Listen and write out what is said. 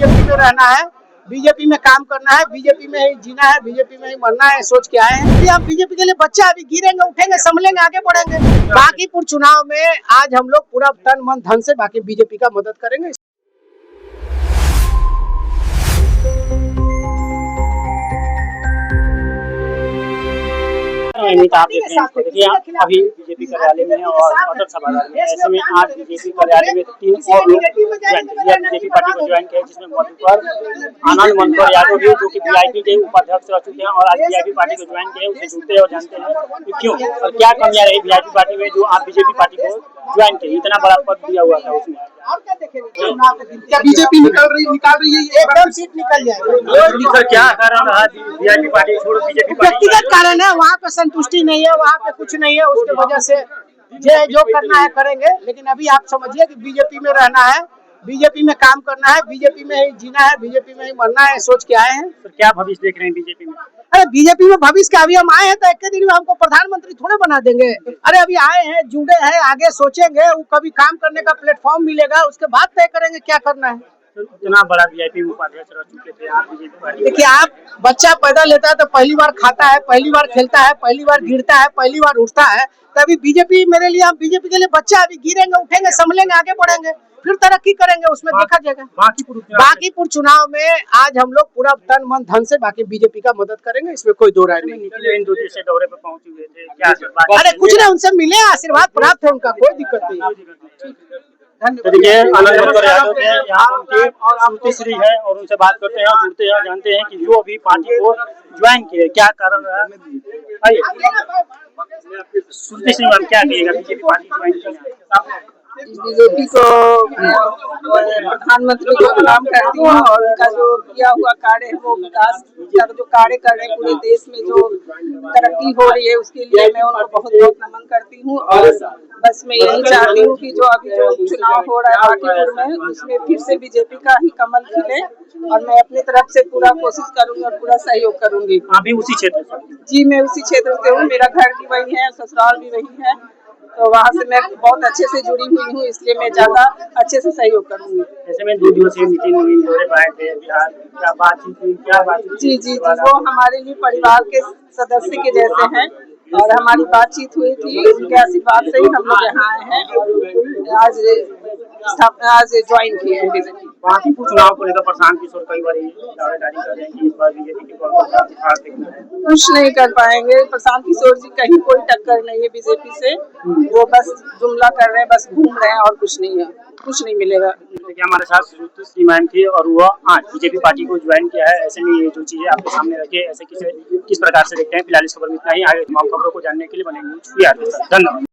BJP में रहना है, बीजेपी में काम करना है, बीजेपी में ही जीना है, बीजेपी में ही मरना है, सोच के आए हैं। आप बीजेपी के लिए बच्चा अभी गिरेंगे, उठेंगे, संभलेंगे, आगे बढ़ेंगे। बांकीपुर चुनाव में आज हम लोग पूरा तन मन धन से बाकी बीजेपी का मदद करेंगे। आप देखिए अभी बीजेपी कार्यालय में और अटल सभागार में, ऐसे में आज बीजेपी कार्यालय में 3 और लोग बीजेपी पार्टी को ज्वाइन किया, जिसमें मधुकर आनंद मनोहर यादव भी, जो कि वीआईपी के उपाध्यक्ष रह चुके हैं और आज वीआईपी पार्टी को ज्वाइन किए। उसे जुड़ते हैं और जानते हैं कि क्यों और क्या कमियां रही वीआईपी पार्टी में जो आप बीजेपी पार्टी को ज्वाइन किए। इतना बड़ा पद दिया हुआ था उसमें, क्या बीजेपी निकाल रही है, एकदम सीट निकल जाएगी। क्या कारण रहा वीआईपी पार्टी छोड़ बीजेपी पार्टी? व्यक्तिगत कारण है, वहाँ पे संतुष्टि नहीं है, वहाँ पे कुछ नहीं है, उसके वजह से जो करना है करेंगे। लेकिन अभी आप समझिए कि बीजेपी में रहना है, बीजेपी में काम करना है, बीजेपी में ही जीना है, बीजेपी में ही मरना है, सोच के आए हैं। तो क्या भविष्य देख रहे हैं बीजेपी में? अरे बीजेपी में भविष्य का, अभी हम आए हैं तो एक दिन में हमको प्रधानमंत्री थोड़े बना देंगे। अरे अभी आए हैं, जुड़े हैं, आगे सोचेंगे, वो कभी काम करने का प्लेटफॉर्म मिलेगा, उसके बाद तय करेंगे क्या करना है। इतना बड़ा वीआईपी उपाध्यक्ष रह चुके थे आप बीजेपी पार्टी। देखिए, आप बच्चा पैदा लेता है तो पहली बार खाता है, पहली बार खेलता है, पहली बार गिरता है, पहली बार उठता है। तभी बीजेपी मेरे लिए, आप बीजेपी के लिए बच्चा अभी गिरेंगे, उठेंगे, संभलेंगे, आगे बढ़ेंगे, फिर तरक्की करेंगे, उसमें देखा जाएगा। बांकीपुर चुनाव में आज हम लोग पूरा तन मन धन से बाकी बीजेपी का मदद करेंगे, इसमें कोई दो राय नहीं। से दौरे पर पहुंचे हुए थे, क्या अरे कुछ नहीं, उनसे मिले, आशीर्वाद प्राप्त है, उनका कोई दिक्कत नहीं। देखिए आनंद मनोहर यादव थे, यहाँ उनकी श्रुति श्री है और उनसे बात करते हैं, जुड़ते हैं, जानते हैं कि जो अभी पार्टी को ज्वाइन किए क्या कारण रहा। श्रुति श्री मैम, क्या कहिएगा बीजेपी पार्टी ज्वाइन किया? बीजेपी को प्रधानमंत्री को प्रणाम करती हूँ और उनका जो किया हुआ कार्य है, वो विकास का जो कार्य कर रहे हैं पूरे देश में, जो तरक्की हो रही है, उसके लिए मैं उनको बहुत बहुत नमन करती हूँ। और बस मैं यही चाहती हूँ कि जो अभी जो चुनाव हो रहा है बांकीपुर में, उसमें फिर से बीजेपी का ही कमल खिले और मैं अपनी तरफ से पूरा कोशिश करूंगी और पूरा सहयोग करूंगी। अभी उसी क्षेत्र से? जी, मैं उसी क्षेत्र से हूँ, मेरा घर भी वही है, ससुराल भी वही है, तो वहाँ से मैं बहुत अच्छे से जुड़ी हुई हूँ, इसलिए मैं ज्यादा अच्छे से सहयोग करूंगी। ऐसे में 2 दिवसीय मीटिंग दौरे पर आए थे बिहार, क्या बातचीत हुई, क्या बात? जी, वो हमारे लिए परिवार के सदस्य के जैसे हैं और हमारी बातचीत हुई थी, उनके आशीर्वाद से ही हम लोग यहाँ आए हैं और आज ज्वाइन किए हैं बीजेपी। बांकीपुर चुनाव को लेकर प्रशांत किशोर कई बार दावेदारी कर रहे हैं कि इस बार बीजेपी की कुछ नहीं कर पाएंगे। प्रशांत किशोर जी कहीं कोई टक्कर नहीं है बीजेपी से, वो बस जुमला कर रहे हैं, बस घूम रहे हैं और कुछ नहीं है, कुछ नहीं मिलेगा। देखिए हमारे साथ श्रुति श्री मैम थी और वह आज बीजेपी पार्टी को ज्वाइन किया है। ऐसे में ये जो चीजें आपके सामने रखी है, ऐसे किस प्रकार से देखते हैं। फिलहाल इस खबर में इतना ही, आगे तमाम खबरों को जानने के लिए बने धन्यवाद।